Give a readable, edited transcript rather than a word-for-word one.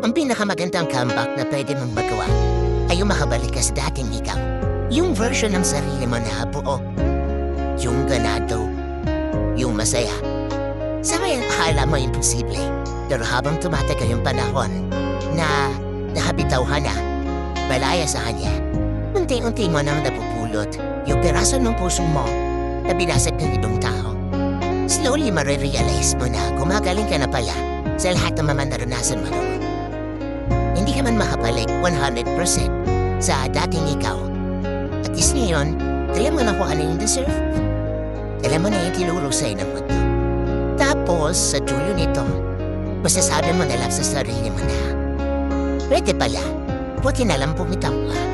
Ang pinakamagandang comeback na pwede mong magawa ay yung makabalik ka sa dating ikaw. Yung version ng sarili mo na buo. Yung ganado. Yung masaya. Sa ngayon, akala mo imposible. Pero habang tumatagal yung panahon na nahabitaw ka na, balaya sa kanya, unti-unti mo nang napupulot yung piraso ng puso mo na binasag ng ibang tao. Slowly marirealize mo na gumagaling ka na pala sa lahat ng mga naranasan mo noon. Hindi ka man makabalik 100% sa dating ikaw. At is ngayon, alam mo na kung ano yung deserve. Alam mo na yung tinuro sa'yo ng mundo. Tapos, sa dulo nito, masasabi mo na lang sa sarili mo na, pwede pala, buti na lang bumitaw ka.